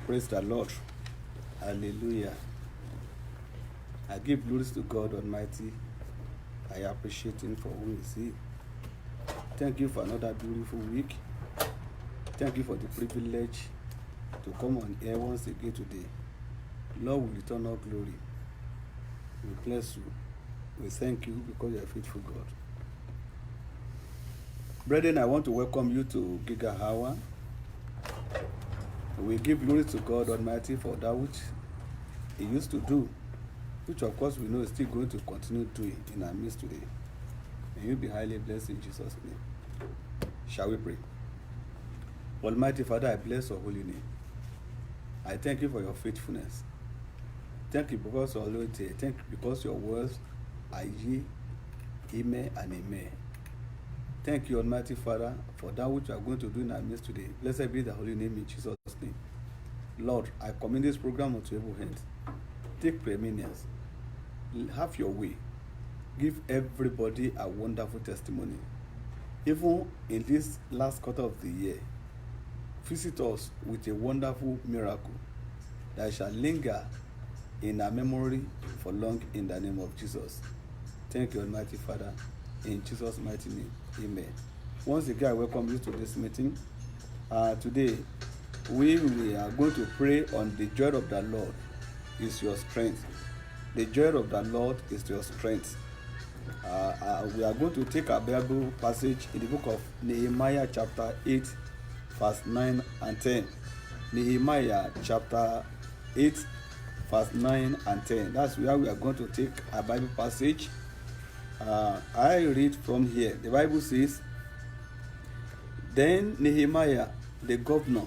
Praise the Lord. Hallelujah. I give glory to God Almighty. I appreciate Him for who is He. Thank you for another beautiful week. Thank you for the privilege to come on air once again today. Lord, we return all glory. We bless you. We thank you because you are a faithful God. Brethren, I want to welcome you to Giga Hour. We give glory to God Almighty for that which He used to do, which of course we know is still going to continue doing in our midst today. May you be highly blessed in Jesus' name. Shall we pray? Almighty Father, I bless your holy name. I thank you for your faithfulness. Thank you because your loyalty. Thank you because your words are ye, amen and amen. Thank you, Almighty Father, for that which you are going to do in our midst today. Blessed be the holy name in Jesus' name. Lord, I commend this program unto your hands. Take preeminence. Have your way. Give everybody a wonderful testimony. Even in this last quarter of the year, visit us with a wonderful miracle that shall linger in our memory for long in the name of Jesus. Thank you, Almighty Father. In Jesus' mighty name, amen. Once again, I welcome you to this meeting. Today, we are going to pray on the joy of the Lord is your strength. The joy of the Lord is your strength. We are going to take a Bible passage in the book of Nehemiah chapter 8, verse 9 and 10. Nehemiah chapter 8, verse 9 and 10. That's where we are going to take a Bible passage. I read from here. The Bible says, Then Nehemiah, the governor,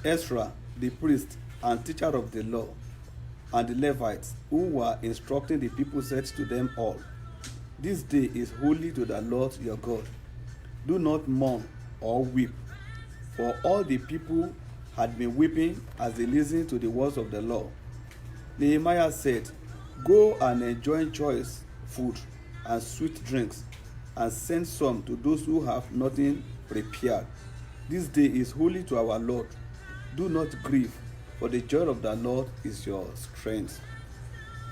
Ezra, the priest and teacher of the law, and the Levites, who were instructing the people, said to them all, This day is holy to the Lord your God. Do not mourn or weep. For all the people had been weeping as they listened to the words of the law. Nehemiah said, Go and enjoy choice food and sweet drinks, and send some to those who have nothing prepared. This day is holy to our Lord. Do not grieve, for the joy of the Lord is your strength.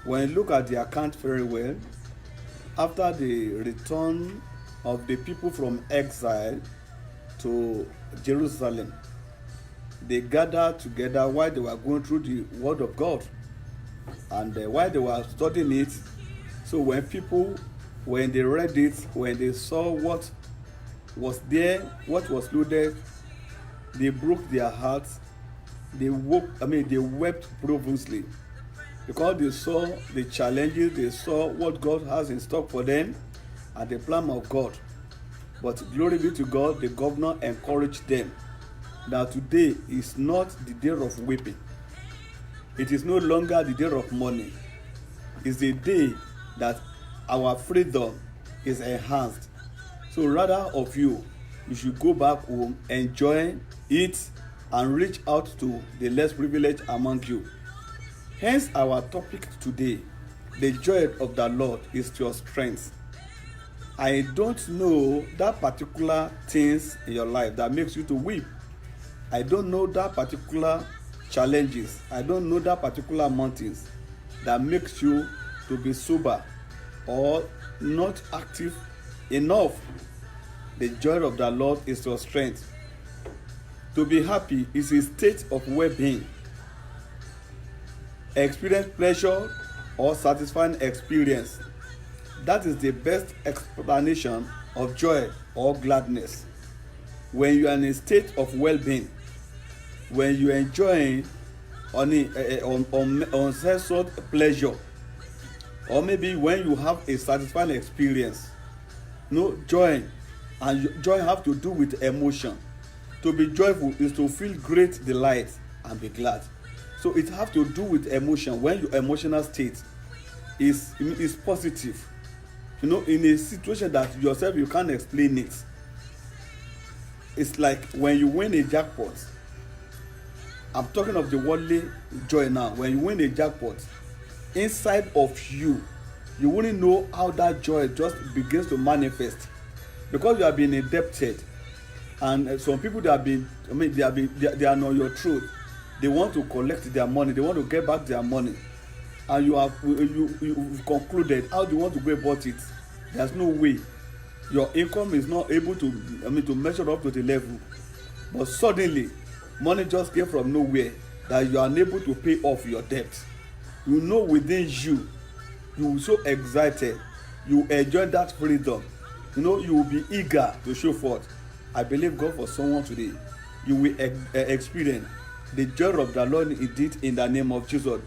When you look at the account very well, after the return of the people from exile to Jerusalem, they gathered together while they were going through the word of God, and while they were studying it. So when they read it, when they saw what was there, what was loaded, they broke their hearts. They wept profusely because they saw the challenges, they saw what God has in stock for them and the plan of God. But glory be to God, the governor encouraged them that today is not the day of weeping. It is no longer the day of mourning. It's the day that our freedom is enhanced. So rather of you should go back home, enjoy it, and reach out to the less privileged among you. Hence our topic today, the joy of the Lord is your strength. I don't know that particular things in your life that makes you to weep. I don't know that particular challenges. I don't know that particular mountains that makes you to be sober or not active enough. The joy of the Lord is your strength. To be happy is a state of well-being. Experience pleasure or satisfying experience. That is the best explanation of joy or gladness. When you are in a state of well-being, when you are enjoying uncensored pleasure, or maybe when you have a satisfying experience. No, joy, and joy have to do with emotion. To be joyful is to feel great delight and be glad. So it have to do with emotion. When your emotional state is positive, in a situation that yourself you can't explain it. It's like when you win a jackpot. I'm talking of the worldly joy now. When you win a jackpot, inside of you wouldn't know how that joy just begins to manifest, because you have been indebted, and some people they are on your truth. they want to collect their money, they want to get back their money, and you've concluded how do you want to go about it. There's no way. Your income is not able to to measure up to the level, but suddenly money just came from nowhere that you are unable to pay off your debt. You know within you, you will so excited, you enjoy that freedom, you will be eager to show forth. I believe God for someone today, you will experience the joy of the Lord indeed in the name of Jesus.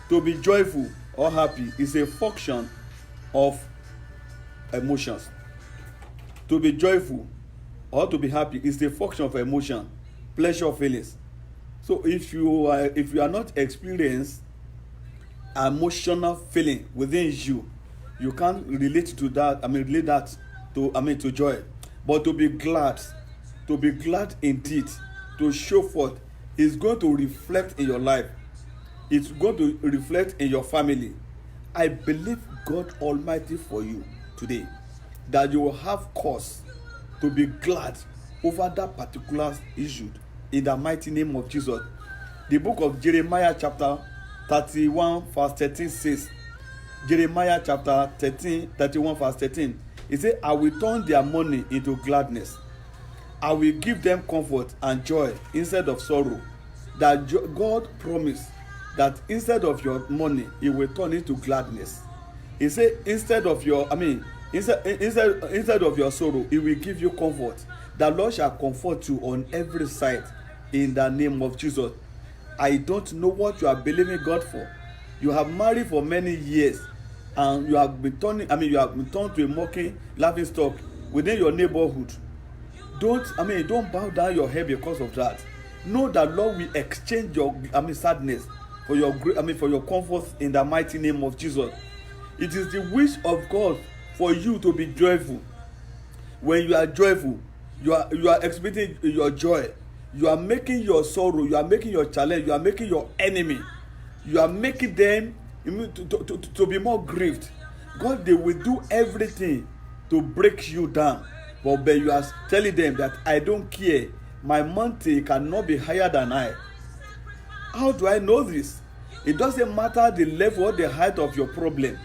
To be joyful or happy is a function of emotions. To be joyful or to be happy is a function of emotion, pleasure feelings. So if you are not experiencing emotional feeling within you, you can't relate to that. Relate that to joy. But to be glad indeed, to show forth, is going to reflect in your life. It's going to reflect in your family. I believe God Almighty for you today that you will have cause to be glad over that particular issue in the mighty name of Jesus. The book of Jeremiah chapter 31 verse 13 says, Jeremiah chapter 31 verse 13, it says, I will turn their mourning into gladness. I will give them comfort and joy instead of sorrow. That God promised that instead of your money, He will turn it to gladness. He said instead of your instead of your sorrow, He will give you comfort. The Lord shall comfort you on every side in the name of Jesus. I don't know what you are believing God for. You have married for many years and you have been turned to a mocking, laughing stock within your neighborhood. Don't bow down your head because of that. Know that Lord will exchange your sadness for your comfort in the mighty name of Jesus. It is the wish of God for you to be joyful. When you are joyful, you are expecting your joy. You are making your sorrow, you are making your challenge, you are making your enemy, you are making them to be more grieved. God, they will do everything to break you down. But you are telling them that I don't care. My money cannot be higher than I. How do I know this? It doesn't matter the level or the height of your problem.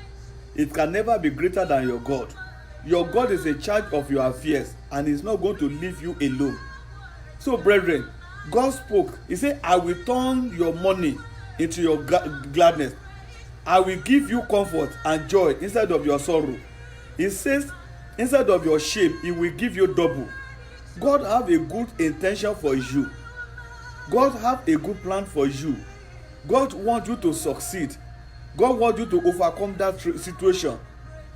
It can never be greater than your God. Your God is in charge of your affairs and He's not going to leave you alone. So, brethren, God spoke. He said, I will turn your money into your gladness. I will give you comfort and joy instead of your sorrow. He says, instead of your shame, He will give you double. God have a good intention for you. God have a good plan for you. God wants you to succeed. God wants you to overcome that situation.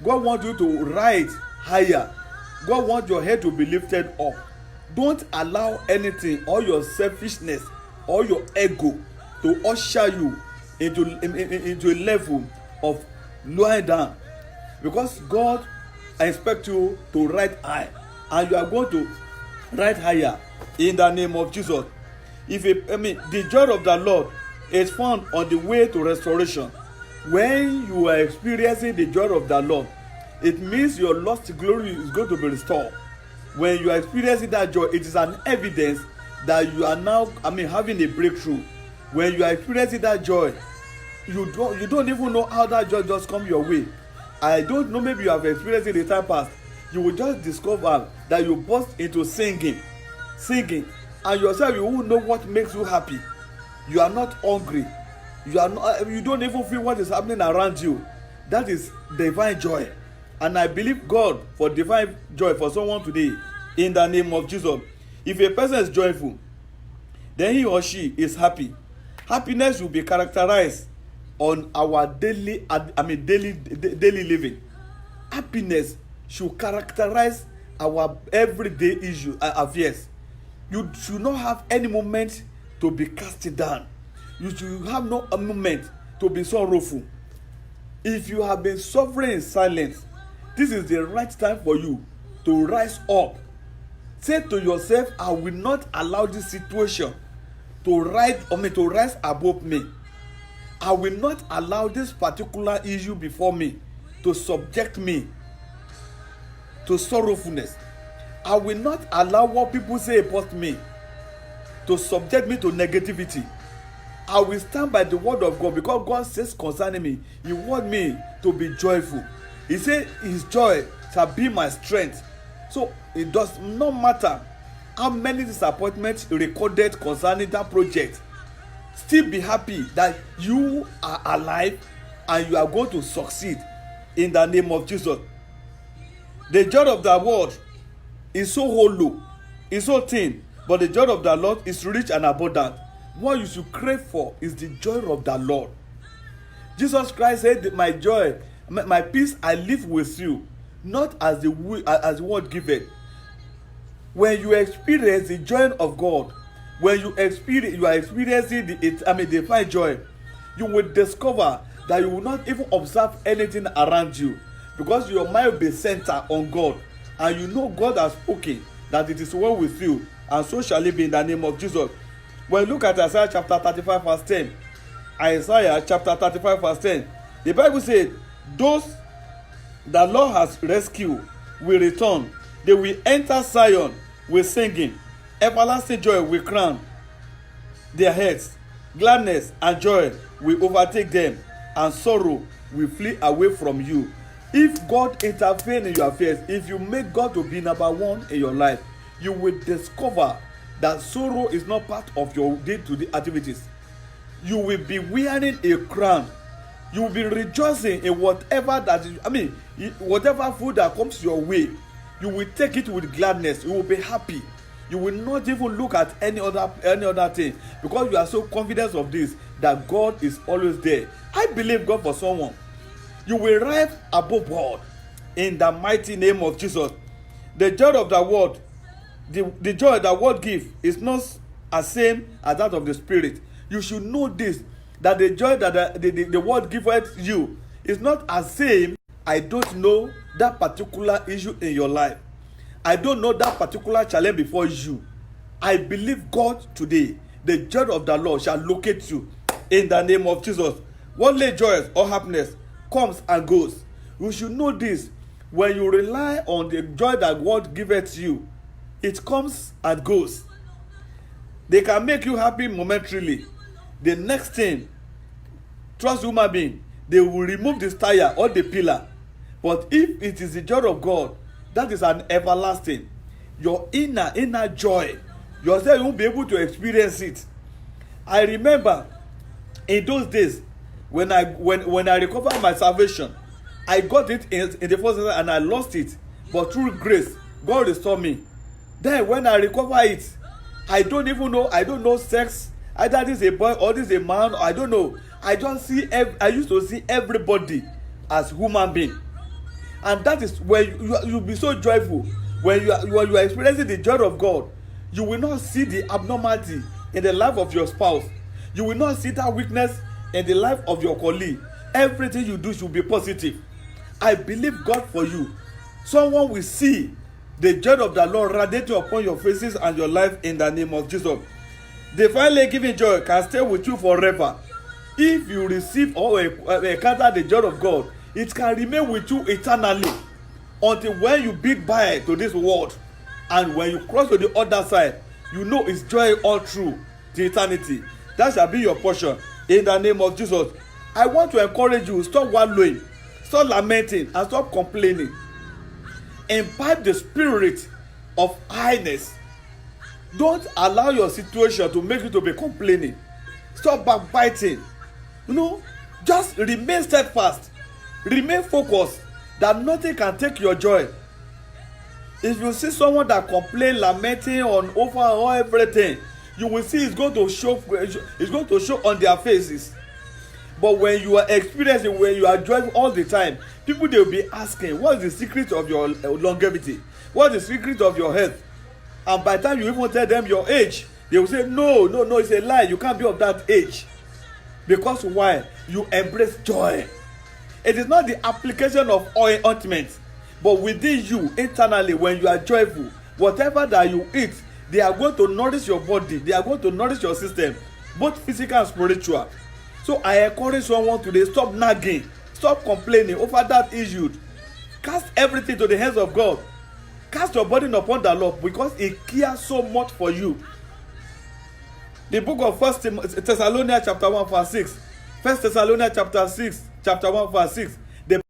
God wants you to rise higher. God wants your head to be lifted up. Don't allow anything or your selfishness or your ego to usher you into a level of lowering down, because God expects you to rise high and you are going to rise higher in the name of Jesus. The joy of the Lord is found on the way to restoration. When you are experiencing the joy of the Lord, it means your lost glory is going to be restored. When you are experiencing that joy, it is an evidence that you are now having a breakthrough. When you are experiencing that joy, you don't even know how that joy just come your way. I don't know, maybe you have experienced it in the time past. You will just discover that you burst into singing, and yourself, you won't know what makes you happy. You are not hungry. You don't even feel what is happening around you. That is divine joy. And I believe God for divine joy for someone today in the name of Jesus. If a person is joyful, then he or she is happy. Happiness will be characterized on our daily living. Happiness should characterize our everyday affairs. You should not have any moment to be cast down. You should have no moment to be sorrowful. If you have been suffering in silence, this is the right time for you to rise up. Say to yourself, I will not allow this situation to rise above me. I will not allow this particular issue before me to subject me to sorrowfulness. I will not allow what people say about me to subject me to negativity. I will stand by the word of God, because God says concerning me, He wants me to be joyful. He said His joy shall be my strength. So it does not matter how many disappointments recorded concerning that project. Still be happy that you are alive and you are going to succeed in the name of Jesus. The joy of the world is so hollow, is so thin, but the joy of the Lord is rich and abundant. What you should crave for is the joy of the Lord. Jesus Christ said, my joy, my peace I leave with you, not as the world giveth. When you experience the joy of God, when you are experiencing the divine joy, you will discover that you will not even observe anything around you, because your mind will be centered on God, and you know God has spoken that it is well with you, and so shall it be in the name of Jesus. When you look at Isaiah chapter 35 verse 10, Isaiah chapter 35 verse 10, the Bible said, those the Lord has rescued will return. They will enter Zion with singing. Everlasting joy will crown their heads. Gladness and joy will overtake them, and sorrow will flee away from you. If God intervenes in your affairs, if you make God to be number one in your life, you will discover that sorrow is not part of your day-to-day activities. You will be wearing a crown. You will be rejoicing in whatever whatever food that comes your way. You will take it with gladness. You will be happy. You will not even look at any other thing, because you are so confident of this, that God is always there. I believe God for someone. You will rise above God in the mighty name of Jesus. The joy of the world, the joy that world gives is not the same as that of the Spirit. You should know this, that the joy that the world giveth you is not the same. I don't know that particular issue in your life. I don't know that particular challenge before you. I believe God today, the joy of the Lord shall locate you in the name of Jesus. Worldly joy or happiness comes and goes. You should know this. When you rely on the joy that God giveth you, it comes and goes. They can make you happy momentarily. The next thing, trust human being, they will remove this tire or the pillar. But if it is the joy of God, that is an everlasting. Your inner joy, yourself, you won't be able to experience it. I remember in those days when I recovered my salvation, I got it in the first time and I lost it, but through grace, God restored me. Then when I recover it, I don't know sex, either this is a boy or this is a man, I don't know. I used to see everybody as human being. And that is when you'll be so joyful. When you are experiencing the joy of God, you will not see the abnormality in the life of your spouse. You will not see that weakness in the life of your colleague. Everything you do should be positive. I believe God for you. Someone will see the joy of the Lord radiating upon your faces and your life in the name of Jesus. Divinely giving joy can stay with you forever. If you receive or encounter the joy of God, it can remain with you eternally until when you bid bye to this world, and when you cross to the other side, you know it's joy all through to eternity. That shall be your portion in the name of Jesus. I want to encourage you, stop wallowing, stop lamenting, and stop complaining. Imbibe the spirit of highness. Don't allow your situation to make you to be complaining. Stop backbiting. Just remain steadfast. Remain focused, that nothing can take your joy. If you see someone that complain, lamenting on over everything, you will see it's going to show on their faces. But when you are experiencing, when you are joyful all the time, people, they will be asking, what is the secret of your longevity? What is the secret of your health? And by the time you even tell them your age, they will say, no, it's a lie. You can't be of that age. Because why? You embrace joy. It is not the application of ointment, but within you, internally, when you are joyful, whatever that you eat, they are going to nourish your body. They are going to nourish your system, both physical and spiritual. So I encourage someone today, stop nagging, stop complaining over that issue. Cast everything to the hands of God. Cast your burden upon the Lord, because He cares so much for you. The book of First Thessalonians chapter 1 verse 6. First Thessalonians chapter 1 verse 6.